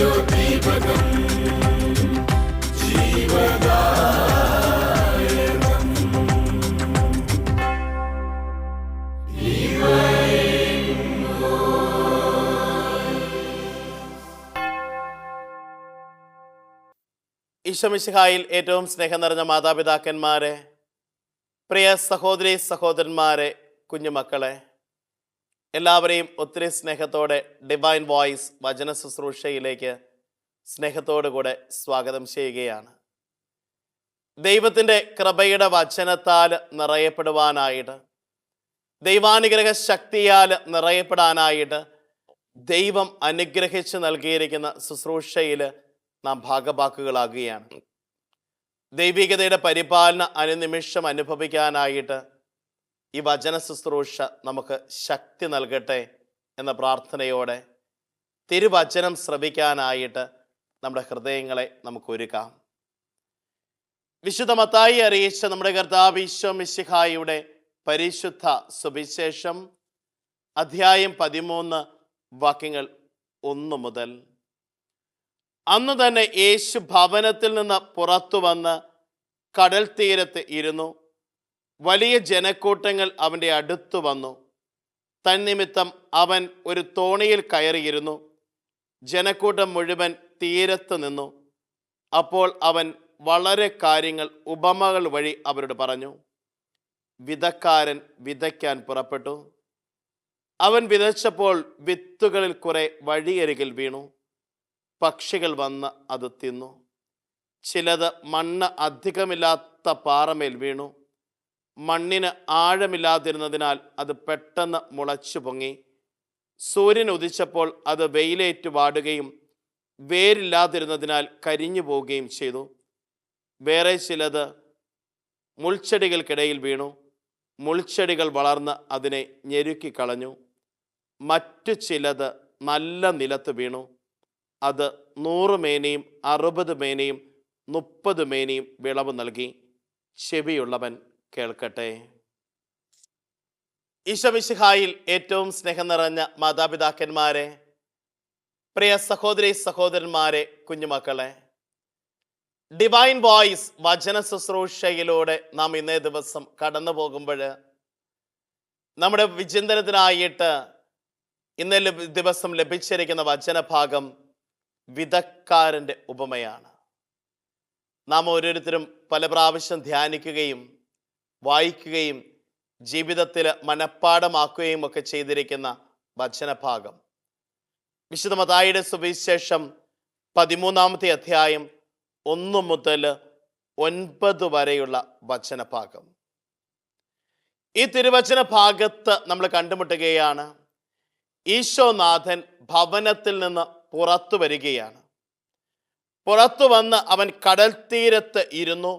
ജ്യോതിപകം ജീവദായകം ഈശോ മിശിഹായിൽ ഏറ്റവും സ്നേഹം നിറഞ്ഞ മാതാപിതാക്കന്മാരെ, പ്രിയ സഹോദരി സഹോദരന്മാരെ, കുഞ്ഞുമക്കളെ, എല്ലാവരെയും ഒത്തിരി സ്നേഹത്തോടെ ഡിവൈൻ വോയിസ് വചന ശുശ്രൂഷയിലേക്ക് സ്നേഹത്തോടു കൂടെ സ്വാഗതം ചെയ്യുകയാണ്. ദൈവത്തിൻ്റെ കൃപയുടെ വചനത്താൽ നിറയപ്പെടുവാനായിട്ട്, ദൈവാനുഗ്രഹ ശക്തിയാൽ നിറയപ്പെടാനായിട്ട് ദൈവം അനുഗ്രഹിച്ച് നൽകിയിരിക്കുന്ന ശുശ്രൂഷയിൽ നാം ഭാഗഭാക്കുകളാകുകയാണ്. ദൈവികതയുടെ പരിപാലന അനുനിമിഷം അനുഭവിക്കാനായിട്ട് ഈ വചന ശുശ്രൂഷ നമുക്ക് ശക്തി നൽകട്ടെ എന്ന പ്രാർത്ഥനയോടെ തിരുവചനം ശ്രവിക്കാനായിട്ട് നമ്മുടെ ഹൃദയങ്ങളെ നമുക്ക് ഒരുക്കാം. വിശുദ്ധ മത്തായി അറിയിച്ച നമ്മുടെ കർത്താവ് ഈശോ മിശിഹായുടെ പരിശുദ്ധ സുവിശേഷം അധ്യായം 13 വാക്യങ്ങൾ 1 മുതൽ. അന്ന് തന്നെ യേശു ഭവനത്തിൽ നിന്ന് പുറത്തു വന്ന് കടൽ തീരത്ത് ഇരുന്നു. വലിയ ജനക്കൂട്ടങ്ങൾ അവൻ്റെ അടുത്തു വന്നു. തന്നിമിത്തം അവൻ ഒരു തോണിയിൽ കയറിയിരുന്നു. ജനക്കൂട്ടം മുഴുവൻ തീരത്ത് നിന്നു. അപ്പോൾ അവൻ വളരെ കാര്യങ്ങൾ ഉപമകൾ വഴി അവരോട് പറഞ്ഞു. വിതക്കാരൻ വിതയ്ക്കാൻ പുറപ്പെട്ടു. അവൻ വിതച്ചപ്പോൾ വിത്തുകളിൽ കുറെ വഴിയരികിൽ വീണു. പക്ഷികൾ വന്ന് അത് തിന്നു. ചിലത് മണ്ണ് അധികമില്ലാത്ത പാറമേൽ വീണു. മണ്ണിന് ആഴമില്ലാതിരുന്നതിനാൽ അത് പെട്ടെന്ന് മുളച്ചു പൊങ്ങി. സൂര്യൻ ഉദിച്ചപ്പോൾ അത് വെയിലേറ്റു വാടുകയും വേരില്ലാതിരുന്നതിനാൽ കരിഞ്ഞു പോവുകയും ചെയ്തു. വേറെ ചിലത് മുൾച്ചെടികൾക്കിടയിൽ വീണു. മുൾച്ചെടികൾ വളർന്ന് അതിനെ ഞെരുക്കിക്കളഞ്ഞു. മറ്റു ചിലത് നല്ല നിലത്ത് വീണു. അത് 100 മേനിയും 60 മേനിയും 30 മേനിയും വിളവ് നൽകി. ചെവിയുള്ളവൻ കേൾക്കട്ടെ. ഈശോ മിശിഹായിൽ ഏറ്റവും സ്നേഹം നിറഞ്ഞ മാതാപിതാക്കന്മാരെ, പ്രിയ സഹോദരി സഹോദരന്മാരെ, കുഞ്ഞുമക്കളെ, ഡിവൈൻ വോയിസ് വചന ശുശ്രൂഷയിലൂടെ നാം ഇന്നേ ദിവസം കടന്നു പോകുമ്പോൾ നമ്മുടെ വിചിന്തനത്തിനായിട്ട് ഇന്നേ ദിവസം ലഭിച്ചിരിക്കുന്ന വചനഭാഗം വിതക്കാരൻ്റെ ഉപമയാണ്. നാം ഓരോരുത്തരും പല പ്രാവശ്യം ധ്യാനിക്കുകയും വായിക്കുകയും ജീവിതത്തിൽ മനഃപ്പാഠമാക്കുകയും ഒക്കെ ചെയ്തിരിക്കുന്ന വചനഭാഗം വിശുദ്ധ മത്തായിയുടെ സുവിശേഷം 13-ാമത്തെ അധ്യായം 1 മുതൽ 9 വരെയുള്ള വചനഭാഗം. ഈ തിരുവചന ഭാഗത്ത് നമ്മൾ കണ്ടുമുട്ടുകയാണ്. ഈശോനാഥൻ ഭവനത്തിൽ നിന്ന് പുറത്തു വരികയാണ്. പുറത്തു വന്ന് അവൻ കടൽ തീരത്ത് ഇരുന്നു.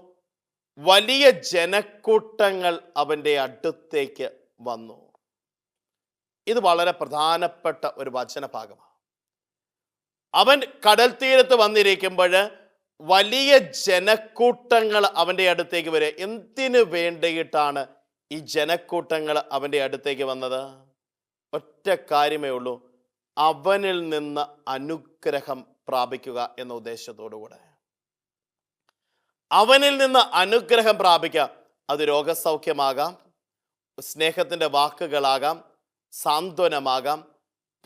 വലിയ ജനക്കൂട്ടങ്ങൾ അവൻ്റെ അടുത്തേക്ക് വന്നു. ഇത് വളരെ പ്രധാനപ്പെട്ട ഒരു വചനഭാഗമാണ്. അവൻ കടൽ തീരത്ത് വന്നിരിക്കുമ്പോൾ വലിയ ജനക്കൂട്ടങ്ങൾ അവൻ്റെ അടുത്തേക്ക് വരിക. എന്തിനു വേണ്ടിയിട്ടാണ് ഈ ജനക്കൂട്ടങ്ങൾ അവൻ്റെ അടുത്തേക്ക് വന്നത്? ഒറ്റ കാര്യമേ ഉള്ളൂ, അവനിൽ നിന്ന് അനുഗ്രഹം പ്രാപിക്കുക എന്ന ഉദ്ദേശത്തോടു കൂടെ. അവനിൽ നിന്ന് അനുഗ്രഹം പ്രാപിക്കുക. അത് രോഗസൗഖ്യമാകാം, സ്നേഹത്തിൻ്റെ വാക്കുകളാകാം, സാന്ത്വനമാകാം,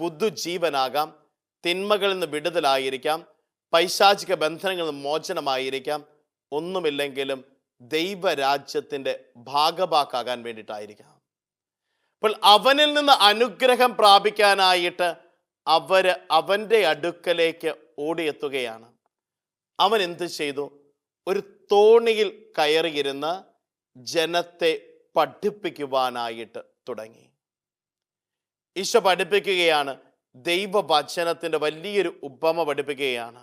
പുതുജീവനാകാം, തിന്മകളിൽ നിന്ന് വിടുതലായിരിക്കാം, പൈശാചിക ബന്ധനങ്ങളിൽ നിന്ന് മോചനമായിരിക്കാം. ഒന്നുമില്ലെങ്കിലും ദൈവരാജ്യത്തിൻ്റെ ഭാഗഭാക്കാകാൻ വേണ്ടിയിട്ടായിരിക്കാം. അപ്പോൾ അവനിൽ നിന്ന് അനുഗ്രഹം പ്രാപിക്കാനായിട്ട് അവൻ്റെ അടുക്കലേക്ക് ഓടിയെത്തുകയാണ്. അവൻ എന്ത് ചെയ്തു? ഒരു തോണിയിൽ കയറിയിരുന്ന് ജനത്തെ പഠിപ്പിക്കുവാനായിട്ട് തുടങ്ങി. ഈശോ പഠിപ്പിക്കുകയാണ്. ദൈവവചനത്തിൻ്റെ വലിയൊരു ഉപമ പഠിപ്പിക്കുകയാണ്.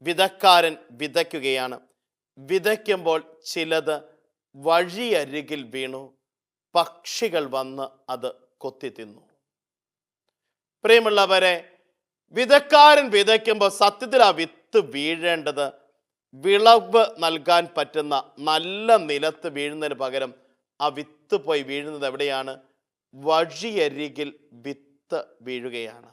വിതക്കാരൻ വിതയ്ക്കുകയാണ്. വിതയ്ക്കുമ്പോൾ ചിലത് വഴിയരികിൽ വീണു. പക്ഷികൾ വന്ന് അത് കൊത്തി തിന്നു. പ്രിയമുള്ളവരെ, വിതക്കാരൻ വിതയ്ക്കുമ്പോൾ സത്യത്തിൽ ആ വിത്ത് വീഴേണ്ടത് വിളവ് നൽകാൻ പറ്റുന്ന നല്ല നിലത്ത് വീഴുന്നതിന് പകരം ആ വിത്ത് പോയി വീഴുന്നത് എവിടെയാണ്? വഴിയരികിൽ വിത്ത് വീഴുകയാണ്.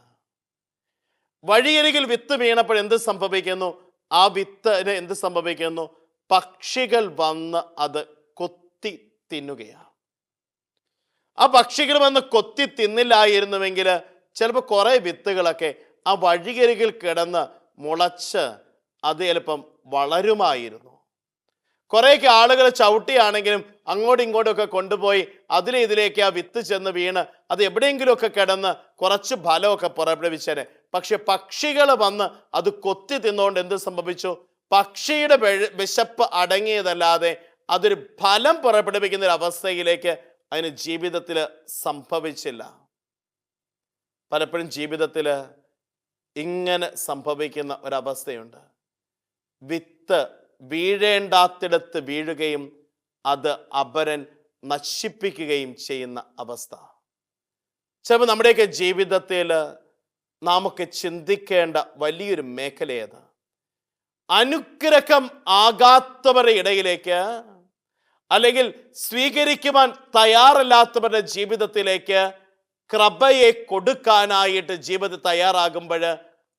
വഴിയരികിൽ വിത്ത് വീണപ്പോൾ എന്ത് സംഭവിക്കുന്നു? ആ വിത്തിന് എന്ത് സംഭവിക്കുന്നു? പക്ഷികൾ വന്ന് അത് കൊത്തി തിന്നുകയാണ്. ആ പക്ഷികൾ വന്ന് കൊത്തി തിന്നില്ലായിരുന്നുവെങ്കിൽ ചിലപ്പോൾ കുറേ വിത്തുകളൊക്കെ ആ വഴിയരികിൽ കിടന്ന് മുളച്ച് അത് ചിലപ്പം വളരുമായിരുന്നു. കുറേയൊക്കെ ആളുകൾ ചവിട്ടിയാണെങ്കിലും അങ്ങോട്ടും ഇങ്ങോട്ടും ഒക്കെ കൊണ്ടുപോയി ഇതിലേക്ക് ആ വിത്ത് ചെന്ന് വീണ് അത് എവിടെയെങ്കിലുമൊക്കെ കിടന്ന് കുറച്ച് ഫലമൊക്കെ പുറപ്പെടുവിച്ചേനെ. പക്ഷെ പക്ഷികൾ വന്ന് അത് കൊത്തി തിന്നുകൊണ്ട് എന്ത് സംഭവിച്ചു? പക്ഷിയുടെ വിശപ്പ് അടങ്ങിയതല്ലാതെ അതൊരു ഫലം പുറപ്പെടുവിക്കുന്ന ഒരു അവസ്ഥയിലേക്ക് അതിന് ജീവിതത്തിൽ സംഭവിച്ചില്ല. പലപ്പോഴും ജീവിതത്തിൽ ഇങ്ങനെ സംഭവിക്കുന്ന ഒരവസ്ഥയുണ്ട്. വിത്ത് വീഴേണ്ടാത്തിടത്ത് വീഴുകയും അത് അപരൻ നശിപ്പിക്കുകയും ചെയ്യുന്ന അവസ്ഥ. ചിലപ്പോൾ നമ്മുടെയൊക്കെ ജീവിതത്തിൽ നമുക്ക് ചിന്തിക്കേണ്ട വലിയൊരു മേഖലയത് അനുഗ്രഹം ആകാത്തവരുടെ ഇടയിലേക്ക്, അല്ലെങ്കിൽ സ്വീകരിക്കുവാൻ തയ്യാറല്ലാത്തവരുടെ ജീവിതത്തിലേക്ക് കൃപയെ കൊടുക്കാനായിട്ട് ജീവിതത്തിൽ തയ്യാറാകുമ്പോൾ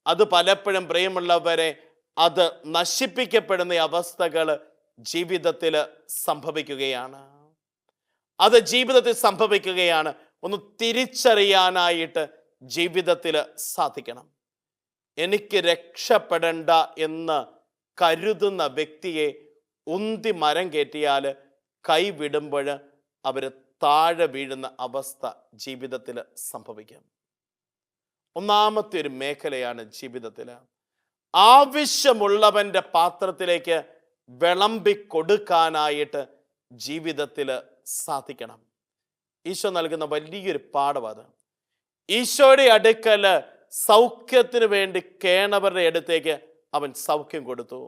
അത് പലപ്പോഴും പ്രിയമുള്ളവരെ അത് നശിപ്പിക്കപ്പെടുന്ന അവസ്ഥകൾ ജീവിതത്തിൽ സംഭവിക്കുകയാണ്. അത് ജീവിതത്തിൽ സംഭവിക്കുകയാണ്. ഒന്ന് തിരിച്ചറിയാനായിട്ട് ജീവിതത്തിൽ സാധിക്കണം. എനിക്ക് രക്ഷപ്പെടേണ്ട എന്ന് കരുതുന്ന വ്യക്തിയെ ഉന്തി മരം കയറ്റിയാൽ കൈവിടുമ്പോൾ അവർ താഴെ വീഴുന്ന അവസ്ഥ ജീവിതത്തിൽ സംഭവിക്കും. ഒന്നാമത്തെ ഒരു മേഖലയാണ് ജീവിതത്തിൽ ആവശ്യമുള്ളവൻ്റെ പാത്രത്തിലേക്ക് വിളമ്പി കൊടുക്കാനായിട്ട് ജീവിതത്തിൽ സാധിക്കണം. ഈശോ നൽകുന്ന വലിയൊരു പാഠമാണ്. ഈശോയുടെ അടുക്കൽ സൗഖ്യത്തിന് വേണ്ടി കേണവരുടെ അടുത്തേക്ക് അവൻ സൗഖ്യം കൊടുത്തു.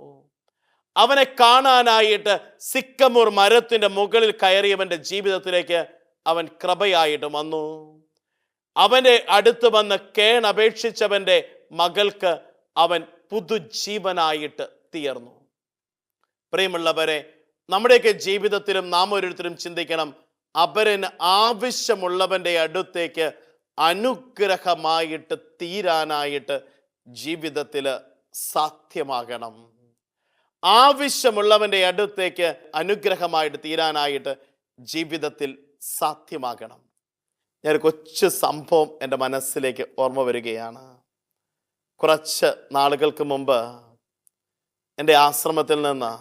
അവനെ കാണാനായിട്ട് സിക്കമൂർ മരത്തിന്റെ മുകളിൽ കയറിയവന്റെ ജീവിതത്തിലേക്ക് അവൻ കൃപയായിട്ട് വന്നു. അവന്റെ അടുത്ത് വന്ന് കേണപേക്ഷിച്ചവന്റെ മകൾക്ക് അവൻ പുതുജീവനായിട്ട് തീർന്നു. പ്രിയമുള്ളവരെ, നമ്മുടെയൊക്കെ ജീവിതത്തിലും നാം ഓരോരുത്തരും ചിന്തിക്കണം, അപരന് ആവശ്യമുള്ളവന്റെ അടുത്തേക്ക് അനുഗ്രഹമായിട്ട് തീരാനായിട്ട് ജീവിതത്തിൽ സാധ്യമാകണം. ആവശ്യമുള്ളവന്റെ അടുത്തേക്ക് അനുഗ്രഹമായിട്ട് തീരാനായിട്ട് ജീവിതത്തിൽ സാധ്യമാകണം. ഞാൻ കൊച്ചു സംഭവം എൻ്റെ മനസ്സിലേക്ക് ഓർമ്മ വരികയാണ്. കുറച്ച് നാളുകൾക്ക് മുമ്പ് എൻ്റെ ആശ്രമത്തിൽ നിന്ന്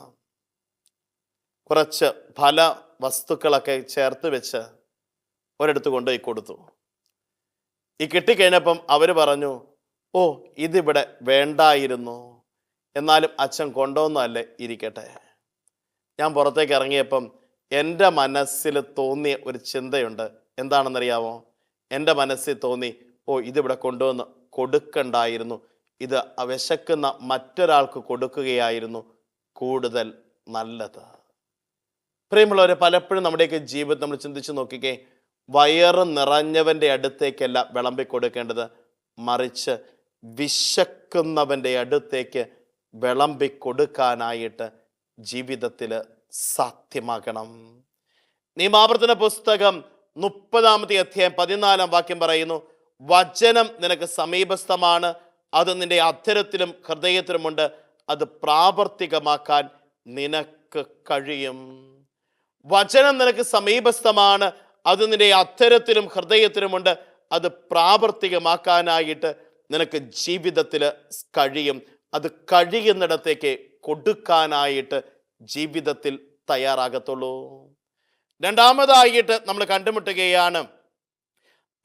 കുറച്ച് ഫല വസ്തുക്കളൊക്കെ ചേർത്ത് വെച്ച് ഒരിടത്ത് കൊണ്ടുപോയി കൊടുത്തു. ഈ കിട്ടിക്കഴിഞ്ഞപ്പം അവർ പറഞ്ഞു, ഓ ഇതിവിടെ വേണ്ടായിരുന്നു, എന്നാലും അച്ഛൻ കൊണ്ടുവന്നല്ലേ ഇരിക്കട്ടെ. ഞാൻ പുറത്തേക്ക് ഇറങ്ങിയപ്പം എൻ്റെ മനസ്സിൽ തോന്നിയ ഒരു ചിന്തയുണ്ട്. എന്താണെന്നറിയാമോ? എൻ്റെ മനസ്സിൽ തോന്നി, ഓ ഇതിവിടെ കൊണ്ടുവന്ന് കൊടുക്കണ്ടായിരുന്നു, ഇത് വിശക്കുന്ന മറ്റൊരാൾക്ക് കൊടുക്കുകയായിരുന്നു കൂടുതൽ നല്ലത്. പ്രിയമുള്ളവരെ, പലപ്പോഴും നമ്മുടെയൊക്കെ ജീവിതം നമ്മൾ ചിന്തിച്ച് നോക്കിക്കേ, വയറ് നിറഞ്ഞവൻ്റെ അടുത്തേക്കല്ല വിളമ്പി കൊടുക്കേണ്ടത്, മറിച്ച് വിശക്കുന്നവൻ്റെ അടുത്തേക്ക് വിളമ്പി കൊടുക്കാനായിട്ട് ജീവിതത്തിൽ സാധ്യമാകണം. നിയമാവർത്തന പുസ്തകം 30-ാമത്തെ അധ്യായം 14-ാം വാക്യം പറയുന്നു, വചനം നിനക്ക് സമീപസ്ഥമാണ്, അത് നിന്റെ അധരത്തിലും ഹൃദയത്തിലുമുണ്ട്, അത് പ്രാവർത്തികമാക്കാൻ നിനക്ക് കഴിയും. വചനം നിനക്ക് സമീപസ്ഥമാണ്, അത് നിന്റെ അധരത്തിലും ഹൃദയത്തിലുമുണ്ട്, അത് പ്രാവർത്തികമാക്കാനായിട്ട് നിനക്ക് ജീവിതത്തിൽ കഴിയും. അത് കഴിയുന്നിടത്തേക്ക് കൊടുക്കാനായിട്ട് ജീവിതത്തിൽ തയ്യാറാകത്തുള്ളൂ. രണ്ടാമതായിട്ട് നമ്മൾ കണ്ടുമുട്ടുകയാണ്,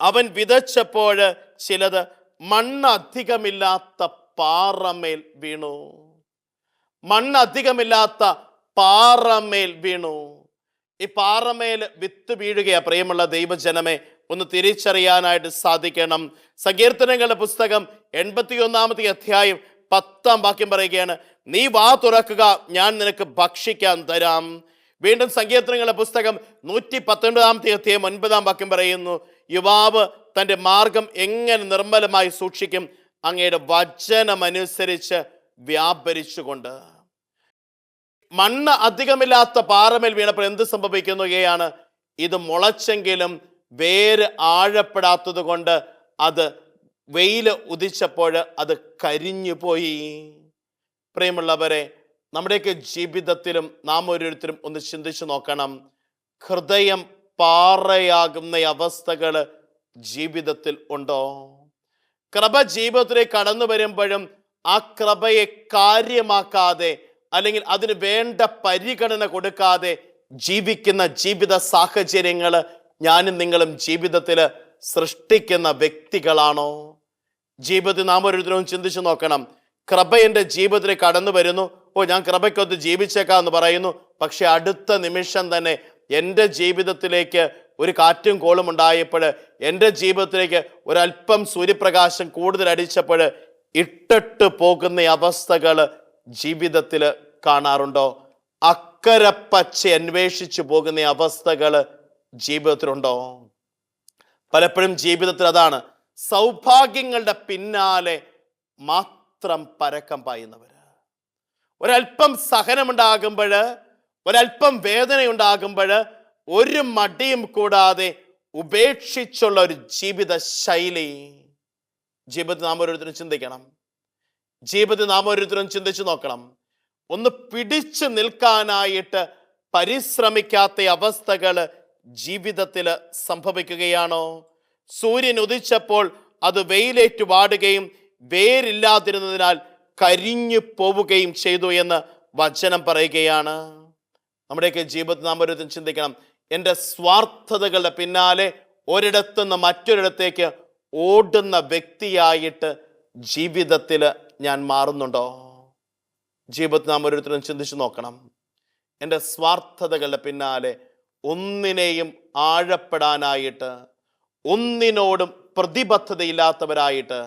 അവൻ വിതച്ചപ്പോൾ ചിലത് മണ്ണധികമില്ലാത്ത പാറമേൽ വീണു. മണ്ണധികമില്ലാത്ത പാറമേൽ വീണു. ഈ പാറമേൽ വിത്ത് വീഴുകയാ. പ്രിയമുള്ള ദൈവജനമേ, ഒന്ന് തിരിച്ചറിയാനായിട്ട് സാധിക്കണം. സങ്കീർത്തനങ്ങളുടെ പുസ്തകം 81-ാമത്തെ അധ്യായം 10-ാം വാക്യം പറയുകയാണ്, നീ വാ തുറക്കുക, ഞാൻ നിനക്ക് ഭക്ഷിക്കാൻ തരാം. വീണ്ടും സങ്കീർത്തനങ്ങളുടെ പുസ്തകം 119-ാമത്തെ അധ്യായം 9-ാം വാക്യം പറയുന്നു, യുവാവ് തൻ്റെ മാർഗം എങ്ങനെ നിർമ്മലമായി സൂക്ഷിക്കും, അങ്ങയുടെ വചനമനുസരിച്ച് വ്യാപരിച്ചുകൊണ്ട്. മണ്ണ് അധികമില്ലാത്ത പാറമേൽ വീണപ്പോൾ എന്ത് സംഭവിക്കുകയാണ്? ഇത് മുളച്ചെങ്കിലും വേര് ആഴപ്പെടാത്തത് കൊണ്ട് അത് വെയിൽ ഉദിച്ചപ്പോൾ അത് കരിഞ്ഞു പോയി. പ്രിയമുള്ളവരെ, നമ്മുടെയൊക്കെ ജീവിതത്തിലും നാം ഓരോരുത്തരും ഒന്ന് ചിന്തിച്ചു നോക്കണം. ഹൃദയം പാറയാകുന്ന അവസ്ഥകൾ ജീവിതത്തിൽ ഉണ്ടോ? കൃപ ജീവിതത്തിലേക്ക് കടന്നു വരുമ്പോഴും ആ കൃപയെ കാര്യമാക്കാതെ അല്ലെങ്കിൽ അതിന് വേണ്ട പരിഗണന കൊടുക്കാതെ ജീവിക്കുന്ന ജീവിത സാഹചര്യങ്ങൾ ഞാനും നിങ്ങളും ജീവിതത്തിൽ സൃഷ്ടിക്കുന്ന വ്യക്തികളാണോ? ജീവിതത്തിൽ നാം ഓരോരുത്തരും ചിന്തിച്ചു നോക്കണം. കൃപ എൻ്റെ ജീവിതത്തിലേക്ക് കടന്നു വരുന്നു, ഞാൻ കൃപയ്ക്കൊത്ത് ജീവിച്ചേക്കാന്ന് പറയുന്നു. പക്ഷെ അടുത്ത നിമിഷം തന്നെ എൻ്റെ ജീവിതത്തിലേക്ക് ഒരു കാറ്റും കോളും ഉണ്ടായപ്പോൾ, എൻ്റെ ജീവിതത്തിലേക്ക് ഒരല്പം സൂര്യപ്രകാശം കൂടുതൽ അടിച്ചപ്പോൾ ഇട്ടിട്ട് പോകുന്ന അവസ്ഥകൾ ജീവിതത്തിൽ കാണാറുണ്ടോ? അക്കരെ പച്ച അന്വേഷിച്ചു പോകുന്ന അവസ്ഥകൾ ജീവിതത്തിലുണ്ടോ? പലപ്പോഴും ജീവിതത്തിൽ അതാണ്, സൗഭാഗ്യങ്ങളുടെ പിന്നാലെ മാത്രം പരക്കം പായുന്നവർ. ഒരല്പം സഹനമുണ്ടാകുമ്പോൾ, ഒരല്പം വേദനയുണ്ടാകുമ്പോൾ ഒരു മടിയും കൂടാതെ ഉപേക്ഷിച്ചുള്ള ഒരു ജീവിത ശൈലി ജീവിതത്തിൽ നാം ഓരോരുത്തരും ചിന്തിക്കണം. ജീവിതത്തിൽ നാം ഓരോരുത്തരും ചിന്തിച്ചു നോക്കണം. ഒന്ന് പിടിച്ചു നിൽക്കാനായിട്ട് പരിശ്രമിക്കാത്ത അവസ്ഥകൾ ജീവിതത്തിൽ സംഭവിക്കുകയാണോ? സൂര്യൻ ഉദിച്ചപ്പോൾ അത് വെയിലേറ്റു വാടുകയും വേരില്ലാതിരുന്നതിനാൽ കരിഞ്ഞു പോവുകയും ചെയ്തു എന്ന് വചനം പറയുകയാണ്. നമ്മുടെയൊക്കെ ജീവിതത്തിൽ നാം ഓരോരുത്തരും ചിന്തിക്കണം. എൻ്റെ സ്വാർത്ഥതകളുടെ പിന്നാലെ ഒരിടത്തുനിന്ന് മറ്റൊരിടത്തേക്ക് ഓടുന്ന വ്യക്തിയായിട്ട് ജീവിതത്തിൽ ഞാൻ മാറുന്നുണ്ടോ? ജീവിതത്തിൽ നാം ഓരോരുത്തരും ചിന്തിച്ചു നോക്കണം. എൻ്റെ സ്വാർത്ഥതകളുടെ പിന്നാലെ ഒന്നിനെയും ആഴപ്പെടാനായിട്ട്, ഒന്നിനോടും പ്രതിബദ്ധതയില്ലാത്തവരായിട്ട്,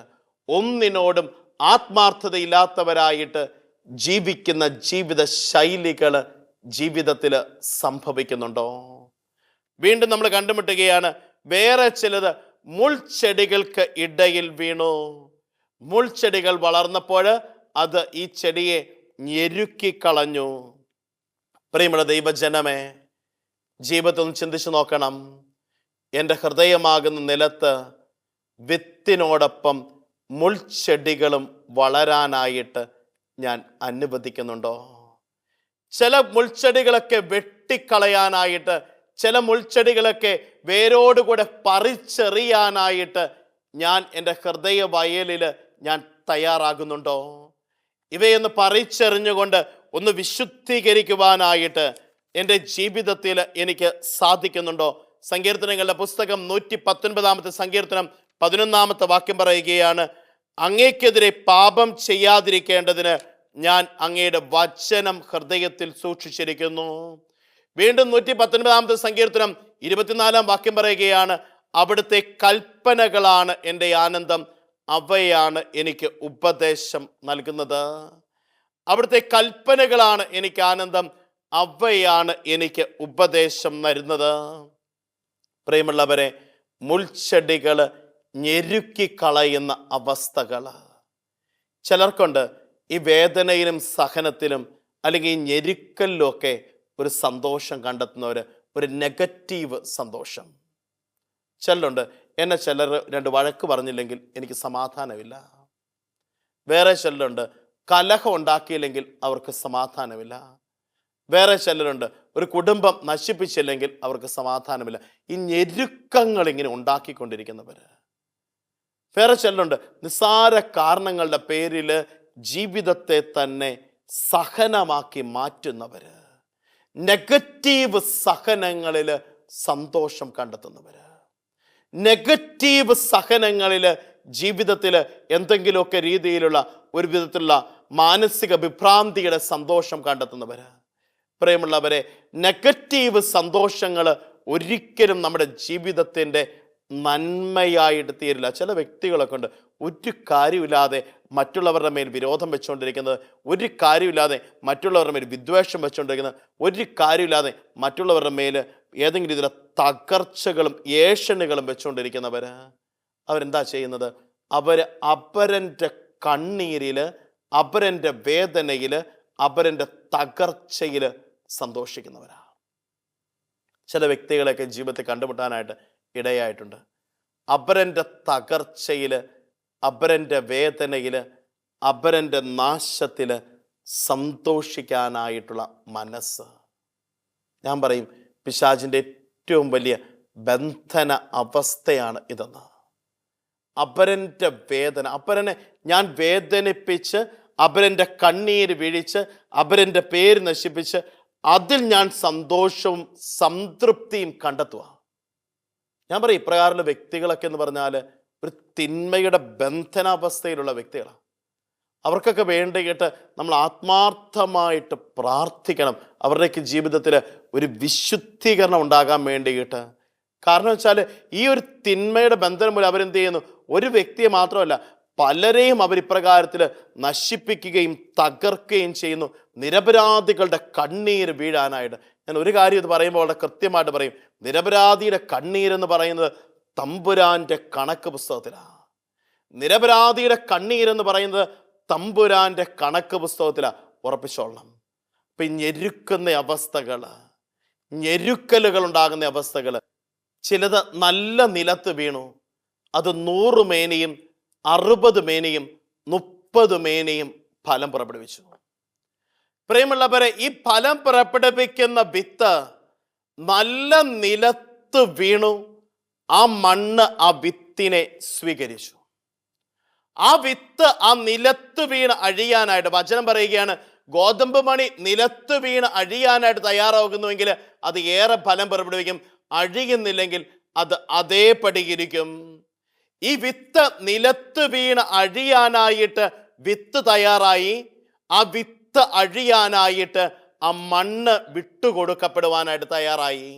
ഒന്നിനോടും ആത്മാർത്ഥതയില്ലാത്തവരായിട്ട് ജീവിക്കുന്ന ജീവിത ശൈലികൾ ജീവിതത്തിൽ സംഭവിക്കുന്നുണ്ടോ? വീണ്ടും നമ്മൾ കണ്ടുമുട്ടുകയാണ്. വേറെ ചിലത് മുൾച്ചെടികൾക്ക് ഇടയിൽ വീണു. മുൾച്ചെടികൾ വളർന്നപ്പോൾ അത് ഈ ചെടിയെ ഞെരുക്കിക്കളഞ്ഞു. പ്രിയമുള്ള ദൈവജനമേ, ജീവിതത്തിൽ ഒന്ന് ചിന്തിച്ചു നോക്കണം. എൻ്റെ ഹൃദയമാകുന്ന നിലത്ത് വിത്തിനോടൊപ്പം മുൾച്ചെടികളും വളരാനായിട്ട് ഞാൻ അനുവദിക്കുന്നുണ്ടോ? ചില മുൾച്ചെടികളൊക്കെ വെട്ടിക്കളയാനായിട്ട്, ചില മുൾച്ചെടികളൊക്കെ വേരോടുകൂടെ പറിച്ചെറിയാനായിട്ട് ഞാൻ എൻ്റെ ഹൃദയ വയലിൽ ഞാൻ തയ്യാറാകുന്നുണ്ടോ? ഇവയൊന്ന് പറിച്ചെറിഞ്ഞുകൊണ്ട് ഒന്ന് വിശുദ്ധീകരിക്കുവാനായിട്ട് എൻ്റെ ജീവിതത്തിൽ എനിക്ക് സാധിക്കുന്നുണ്ടോ? സങ്കീർത്തനങ്ങളുടെ പുസ്തകം 119 സങ്കീർത്തനം 11 വാക്യം പറയുകയാണ്, അങ്ങേക്കെതിരെ പാപം ചെയ്യാതിരിക്കേണ്ടതിന് ഞാൻ അങ്ങയുടെ വചനം ഹൃദയത്തിൽ സൂക്ഷിച്ചിരിക്കുന്നു. വീണ്ടും 119 സങ്കീർത്തനം 24 വാക്യം പറയുകയാണ്, അവിടുത്തെ കൽപ്പനകളാണ് എൻ്റെ ആനന്ദം, അവയാണ് എനിക്ക് ഉപദേശം നൽകുന്നത്. അവിടുത്തെ കൽപ്പനകളാണ് എനിക്ക് ആനന്ദം, അവയാണ് എനിക്ക് ഉപദേശം നൽകുന്നത്. പ്രിയമുള്ളവരെ, മുൾച്ചെടികൾ ഞെരുക്കിക്കളയുന്ന അവസ്ഥകൾ ചിലർക്കുണ്ട്. ഈ വേദനയിലും സഹനത്തിലും അല്ലെങ്കിൽ ഈ ഞെരുക്കലിലും ഒക്കെ ഒരു സന്തോഷം കണ്ടെത്തുന്നവർ, ഒരു നെഗറ്റീവ് സന്തോഷം. ചിലരുണ്ട്, എന്നെ ചിലർ 2 വഴക്ക് പറഞ്ഞില്ലെങ്കിൽ എനിക്ക് സമാധാനമില്ല. വേറെ ചിലരുണ്ട്, കലഹം ഉണ്ടാക്കിയില്ലെങ്കിൽ അവർക്ക് സമാധാനമില്ല. വേറെ ചിലരുണ്ട്, ഒരു കുടുംബം നശിപ്പിച്ചില്ലെങ്കിൽ അവർക്ക് സമാധാനമില്ല. ഈ ഞെരുക്കങ്ങൾ ഇങ്ങനെ ഉണ്ടാക്കിക്കൊണ്ടിരിക്കുന്നവർ. വേറെ ചിലരുണ്ട്, നിസ്സാര കാരണങ്ങളുടെ പേരിൽ ജീവിതത്തെ തന്നെ സഹനമാക്കി മാറ്റുന്നവർ, നെഗറ്റീവ് സഹനങ്ങളിൽ സന്തോഷം കണ്ടെത്തുന്നവർ, നെഗറ്റീവ് സഹനങ്ങളിൽ ജീവിതത്തിൽ എന്തെങ്കിലുമൊക്കെ രീതിയിലുള്ള ഒരു വിധത്തിലുള്ള മാനസിക വിഭ്രാന്തിയുടെ സന്തോഷം കണ്ടെത്തുന്നവർ. പ്രിയമുള്ളവരെ, നെഗറ്റീവ് സന്തോഷങ്ങൾ ഒരിക്കലും നമ്മുടെ ജീവിതത്തിൻ്റെ നന്മയായിട്ട് തീരില്ല. ചില വ്യക്തികളൊക്കെ ഉണ്ട്, ഒരു കാര്യമില്ലാതെ മറ്റുള്ളവരുടെ മേൽ വിരോധം വെച്ചുകൊണ്ടിരിക്കുന്നത്, ഒരു കാര്യമില്ലാതെ മറ്റുള്ളവരുടെ മേൽ വിദ്വേഷം വെച്ചുകൊണ്ടിരിക്കുന്നത്, ഒരു കാര്യമില്ലാതെ മറ്റുള്ളവരുടെ മേൽ ഏതെങ്കിലും രീതിയിലുള്ള തകർച്ചകളും ഏഷണുകളും വെച്ചുകൊണ്ടിരിക്കുന്നവർ. അവരെന്താ ചെയ്യുന്നത്? അപരൻ്റെ കണ്ണീരിൽ, അപരൻ്റെ വേദനയിൽ, അപരൻ്റെ തകർച്ചയിൽ സന്തോഷിക്കുന്നവരാണ്. ചില വ്യക്തികളൊക്കെ ജീവിതത്തിൽ കണ്ടുമുട്ടാനായിട്ട് ഇടയായിട്ടുണ്ട്. അപരൻ്റെ തകർച്ചയിൽ അപരൻ്റെ വേദനയിൽ, അപരൻ്റെ നാശത്തിൽ സന്തോഷിക്കാനായിട്ടുള്ള മനസ്സ്. ഞാൻ പറയും പിശാചിൻ്റെ ഏറ്റവും വലിയ ബന്ധന അവസ്ഥയാണ് ഇതെന്ന്. അപരൻ്റെ വേദന, അപരനെ ഞാൻ വേദനിപ്പിച്ച്, അപരൻ്റെ കണ്ണീര് വീഴിച്ച്, അപരൻ്റെ പേര് നശിപ്പിച്ച് അതിൽ ഞാൻ സന്തോഷവും സംതൃപ്തിയും കണ്ടെത്തുക. ഞാൻ പറയും ഇപ്രകാരമുള്ള വ്യക്തികളൊക്കെ എന്ന് പറഞ്ഞാൽ ഒരു തിന്മയുടെ ബന്ധനാവസ്ഥയിലുള്ള വ്യക്തികളാണ്. അവർക്കൊക്കെ വേണ്ടിയിട്ട് നമ്മൾ ആത്മാർത്ഥമായിട്ട് പ്രാർത്ഥിക്കണം, അവരുടെയൊക്കെ ജീവിതത്തിൽ ഒരു വിശുദ്ധീകരണം ഉണ്ടാകാൻ വേണ്ടിയിട്ട്. കാരണം വെച്ചാൽ ഈ ഒരു തിന്മയുടെ ബന്ധനം മൂലം അവരെന്ത് ചെയ്യുന്നു, ഒരു വ്യക്തിയെ മാത്രമല്ല പലരെയും അവർ ഇപ്രകാരത്തിൽ നശിപ്പിക്കുകയും തകർക്കുകയും ചെയ്യുന്നു, നിരപരാധികളുടെ കണ്ണീര് വീഴാനായിട്ട്. ഞാൻ ഒരു കാര്യം ഇത് പറയുമ്പോൾ വളരെ കൃത്യമായിട്ട് പറയും, നിരപരാധിയുടെ കണ്ണീരെന്ന് പറയുന്നത് തമ്പുരാൻ്റെ കണക്ക് പുസ്തകത്തിലാണ്. നിരപരാധിയുടെ കണ്ണീരെന്ന് പറയുന്നത് തമ്പുരാൻ്റെ കണക്ക് പുസ്തകത്തിലാണ്, ഉറപ്പിച്ചോളണം. അപ്പം ഈ ഞെരുക്കുന്ന അവസ്ഥകൾ, ഞെരുക്കലുകൾ ഉണ്ടാകുന്ന അവസ്ഥകൾ, ചിലത് നല്ല നിലത്ത് വീണു, അത് 100 മേനിയും 60 മേനിയും 30 മേനിയും ഫലം പുറപ്പെടുവിച്ചു. പ്രിയമുള്ളവരെ, ഈ ഫലം പുറപ്പെടുവിക്കുന്ന വിത്ത് നല്ല നിലത്ത് വീണു, ആ മണ്ണ് ആ വിത്തിനെ സ്വീകരിച്ചു. ആ വിത്ത് ആ നിലത്ത് വീണ് അഴിയാനായിട്ട്, വചനം പറയുകയാണ്, ഗോതമ്പ് മണി നിലത്ത് വീണ് അഴിയാനായിട്ട് തയ്യാറാകുന്നുവെങ്കിൽ അത് ഏറെ ഫലം പുറപ്പെടുവിക്കും, അഴിയുന്നില്ലെങ്കിൽ അത് അതേപടി ഇരിക്കും. ഈ വിത്ത് നിലത്ത് വീണ് അഴിയാനായിട്ട് വിത്ത് തയ്യാറായി, ആ വിത്ത് അഴിയാനായിട്ട് ആ മണ്ണ് വിട്ടുകൊടുക്കപ്പെടുവാനായിട്ട് തയ്യാറായി.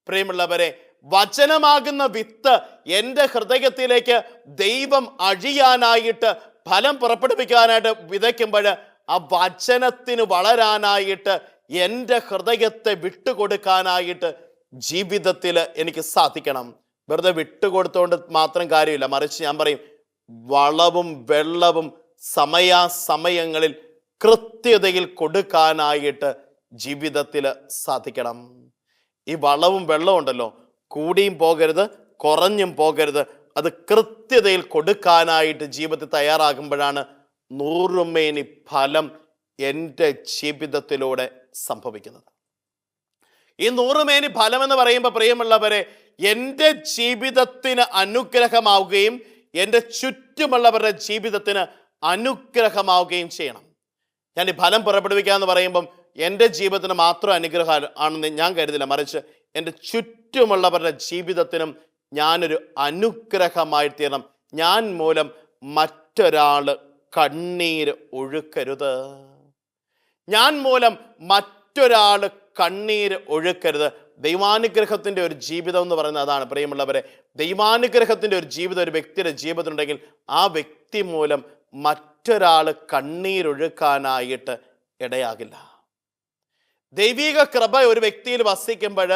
പ്രിയമുള്ളവരെ, വചനമാകുന്ന വിത്ത് എൻ്റെ ഹൃദയത്തിലേക്ക് ദൈവം അഴിയാനായിട്ട് ഫലം പുറപ്പെടുവിക്കാനായിട്ട് വിതയ്ക്കുമ്പോൾ ആ വചനത്തിന് വളരാനായിട്ട് എൻ്റെ ഹൃദയത്തെ വിട്ടുകൊടുക്കാനായിട്ട് ജീവിതത്തിൽ എനിക്ക് സാധിക്കണം. വെറുതെ വിട്ടുകൊടുത്തുകൊണ്ട് മാത്രം കാര്യമില്ല, മറിച്ച് ഞാൻ പറയും വളവും വെള്ളവും സമയാസമയങ്ങളിൽ കൃത്യതയിൽ കൊടുക്കാനായിട്ട് ജീവിതത്തിൽ സാധിക്കണം. ഈ വളവും വെള്ളവും ഉണ്ടല്ലോ, കൂടിയും പോകരുത് കുറഞ്ഞും പോകരുത്, അത് കൃത്യതയിൽ കൊടുക്കാനായിട്ട് ജീവിതത്തിൽ തയ്യാറാകുമ്പോഴാണ് 100 മേനി ഫലം എൻ്റെ ജീവിതത്തിലൂടെ സംഭവിക്കുന്നത്. ഈ 100 മേനി ഫലം എന്ന് പറയുമ്പോൾ പ്രിയമുള്ളവരെ, എൻ്റെ ജീവിതത്തിന് അനുഗ്രഹമാവുകയും എൻ്റെ ചുറ്റുമുള്ളവരുടെ ജീവിതത്തിന് അനുഗ്രഹമാവുകയും ചെയ്യണം. ഞാൻ ഈ ഫലം പുറപ്പെടുവിക്കുക എന്ന് പറയുമ്പം എൻ്റെ ജീവിതത്തിന് മാത്രം അനുഗ്രഹം ആണെന്ന് ഞാൻ കരുതില്ല, മറിച്ച് എൻ്റെ ചുറ്റുമുള്ളവരുടെ ജീവിതത്തിനും ഞാനൊരു അനുഗ്രഹമായി തീരണം. ഞാൻ മൂലം മറ്റൊരാൾ കണ്ണീര് ഒഴുക്കരുത്. ഞാൻ മൂലം മറ്റൊരാൾ കണ്ണീര് ഒഴുക്കരുത്. ദൈവാനുഗ്രഹത്തിൻ്റെ ഒരു ജീവിതം എന്ന് പറയുന്നത് അതാണ് പ്രിയമുള്ളവരെ. ദൈവാനുഗ്രഹത്തിൻ്റെ ഒരു ജീവിതം ഒരു വ്യക്തിയുടെ ജീവിതത്തിലുണ്ടെങ്കിൽ ആ വ്യക്തി മൂലം മറ്റൊരാൾ കണ്ണീരൊഴുക്കാനായിട്ട് ഇടയാകില്ല. ദൈവിക കൃപ ഒരു വ്യക്തിയിൽ വസിക്കുമ്പോൾ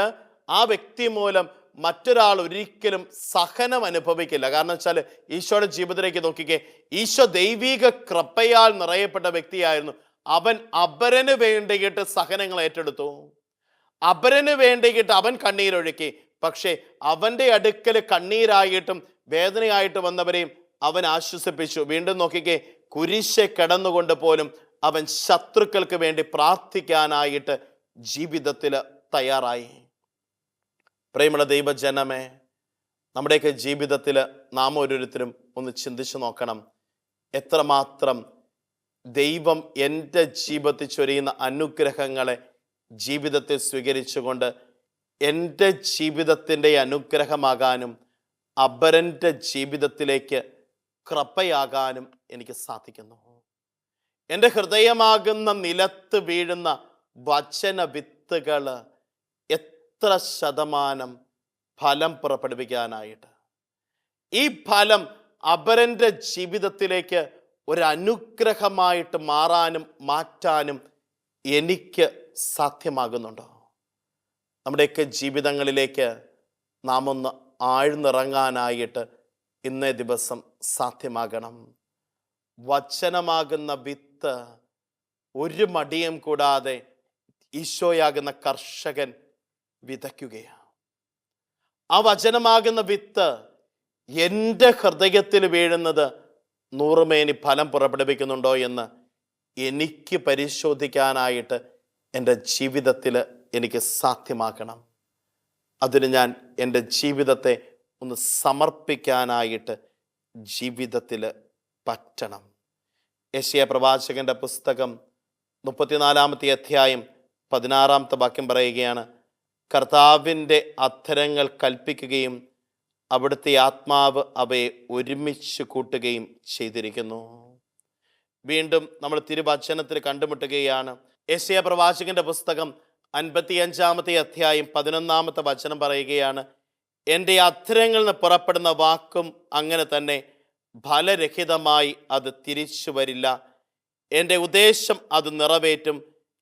ആ വ്യക്തി മൂലം മറ്റൊരാൾ ഒരിക്കലും സഹനം അനുഭവിക്കില്ല. കാരണം വെച്ചാൽ ഈശോയുടെ ജീവിതത്തിലേക്ക് നോക്കിക്കേ, ഈശോ ദൈവിക കൃപയാൽ നിറയപ്പെട്ട വ്യക്തിയായിരുന്നു. അവൻ അപരന് വേണ്ടിയിട്ട് സഹനങ്ങൾ ഏറ്റെടുത്തു, അപരന് വേണ്ടിയിട്ട് അവൻ കണ്ണീരൊഴുക്കി. പക്ഷേ അവൻ്റെ അടുക്കൽ കണ്ണീരായിട്ടും വേദനയായിട്ട് വന്നവരെയും അവൻ ആശ്വസിപ്പിച്ചു. വീണ്ടും നോക്കിക്കേ, കുരിശെ കിടന്നുകൊണ്ട് പോലും അവൻ ശത്രുക്കൾക്ക് വേണ്ടി പ്രാർത്ഥിക്കാനായിട്ട് ജീവിതത്തിൽ തയ്യാറായി. പ്രിയമുള്ള ദൈവജനമേ, നമ്മുടെയൊക്കെ ജീവിതത്തിൽ നാം ഓരോരുത്തരും ഒന്ന് ചിന്തിച്ചു നോക്കണം, എത്രമാത്രം ദൈവം എൻ്റെ ജീവിതത്തിൽ ചൊരിയുന്ന അനുഗ്രഹങ്ങളെ ജീവിതത്തിൽ സ്വീകരിച്ചുകൊണ്ട് എൻ്റെ ജീവിതത്തിൻ്റെ അനുഗ്രഹമാകാനും അപരൻ്റെ ജീവിതത്തിലേക്ക് കൃപയാകാനും എനിക്ക് സാധിക്കുന്നു. എൻ്റെ ഹൃദയമാകുന്ന നിലത്ത് വീഴുന്ന വചന വിത്തുകൾ എത്ര ശതമാനം ഫലം പുറപ്പെടുവിക്കാനായിട്ട്, ഈ ഫലം അപരൻ്റെ ജീവിതത്തിലേക്ക് ഒരു അനുഗ്രഹമായിട്ട് മാറ്റാനും എനിക്ക് സാധ്യമാകുന്നുണ്ടോ? നമ്മുടെയൊക്കെ ജീവിതങ്ങളിലേക്ക് നാം ഒന്ന് ആഴ്ന്നിറങ്ങാനായിട്ട് ഇന്നേ ദിവസം സാധ്യമാകണം. വചനമാകുന്ന വിത്ത് ഒരു മടിയും കൂടാതെ ഈശോയാകുന്ന കർഷകൻ വിതയ്ക്കുകയാണ്. ആ വചനമാകുന്ന വിത്ത് എൻ്റെ ഹൃദയത്തിൽ വീഴുന്നത് നൂറുമേനി ഫലം പുറപ്പെടുവിക്കുന്നുണ്ടോ എന്ന് എനിക്ക് പരിശോധിക്കാനായിട്ട് എൻ്റെ ജീവിതത്തിൽ എനിക്ക് സാധ്യമാക്കണം. അതിന് ഞാൻ എൻ്റെ ജീവിതത്തെ ഒന്ന് സമർപ്പിക്കാനായിട്ട് ജീവിതത്തിൽ പറ്റണം. യെശയ്യാ പ്രവാചകന്റെ പുസ്തകം 34-ാമത്തെ അധ്യായം 16-ാമത്തെ വാക്യം പറയുകയാണ്, കർത്താവിൻ്റെ അധരങ്ങൾ കൽപ്പിക്കുകയും അവിടുത്തെ ആത്മാവ് അവയെ ഒരുമിച്ച് കൂട്ടുകയും ചെയ്തിരിക്കുന്നു. വീണ്ടും നമ്മൾ തിരുവചനത്തിൽ കണ്ടുമുട്ടുകയാണ്. യെശയ്യാ പ്രവാചകന്റെ പുസ്തകം 55-ാമത്തെ അധ്യായം 11-ാമത്തെ വചനം പറയുകയാണ്, എൻ്റെ അധരങ്ങളിൽ നിന്ന് പുറപ്പെടുന്ന വാക്കും അങ്ങനെ തന്നെ ഫലരഹിതമായി അത് തിരിച്ചു വരില്ല. എൻ്റെ ഉദ്ദേശം അത് നിറവേറ്റും.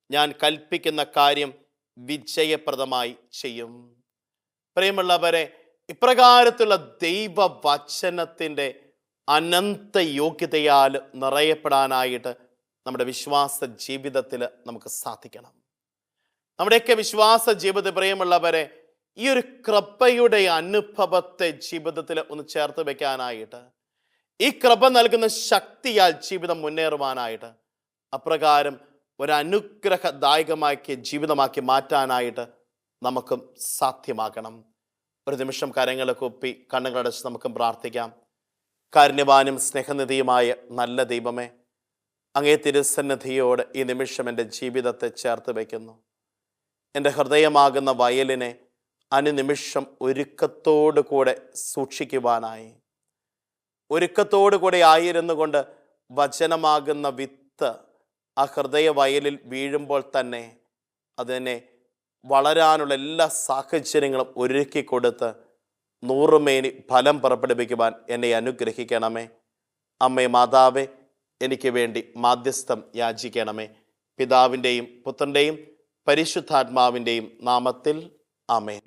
ഞാൻ കൽപ്പിക്കുന്ന കാര്യം വിജയപ്രദമായി ചെയ്യും. പ്രിയമുള്ളവരെ, ഇപ്രകാരത്തിലുള്ള ദൈവവചനത്തിൻ്റെ അനന്ത യോഗ്യതയാൽ നിറയപ്പെടാനായിട്ട് നമ്മുടെ വിശ്വാസ ജീവിതത്തിൽ നമുക്ക് സാധിക്കണം. നമ്മുടെയൊക്കെ വിശ്വാസ ജീവിതത്തിൽ പ്രിയമുള്ളവരെ, ഈ ഒരു കൃപയുടെ അനുഭവത്തെ ജീവിതത്തിൽ ഒന്ന് ചേർത്ത് വെക്കാനായിട്ട്, ഈ കൃപ നൽകുന്ന ശക്തിയാൽ ജീവിതം മുന്നേറുവാനായിട്ട്, അപ്രകാരം ഒരു അനുഗ്രഹദായകമാക്കിയ ജീവിതമാക്കി മാറ്റാനായിട്ട് നമുക്കും സാധ്യമാക്കണം. ഒരു നിമിഷം കരങ്ങളെ കൂപ്പി കണ്ണുകളടച്ച് നമുക്കും പ്രാർത്ഥിക്കാം. കാരുണ്യവാനും സ്നേഹനിധിയുമായ നല്ല ദൈവമേ, അങ്ങേ തിരുസന്നിധിയോട് ഈ നിമിഷം എൻ്റെ ജീവിതത്തെ ചേർത്ത് വയ്ക്കുന്നു. എൻ്റെ ഹൃദയമാകുന്ന വയലിനെ അനുനിമിഷം ഒരുക്കത്തോടു കൂടെ സൂക്ഷിക്കുവാനായി, ഒരുക്കത്തോടു കൂടെ ആയിരുന്നു കൊണ്ട് വചനമാകുന്ന വിത്ത് ആ ഹൃദയ വയലിൽ വീഴുമ്പോൾ തന്നെ അതിനെ വളരാനുള്ള എല്ലാ സാഹചര്യങ്ങളും ഒരുക്കി കൊടുത്ത് നൂറുമേനി ഫലം പുറപ്പെടുവിക്കുവാൻ എന്നെ അനുഗ്രഹിക്കണമേ. അമ്മേ മാതാവേ, എനിക്ക് വേണ്ടി മാധ്യസ്ഥം യാചിക്കണമേ. പിതാവിൻ്റെയും പുത്രൻ്റെയും പരിശുദ്ധാത്മാവിൻ്റെയും നാമത്തിൽ ആമേൻ.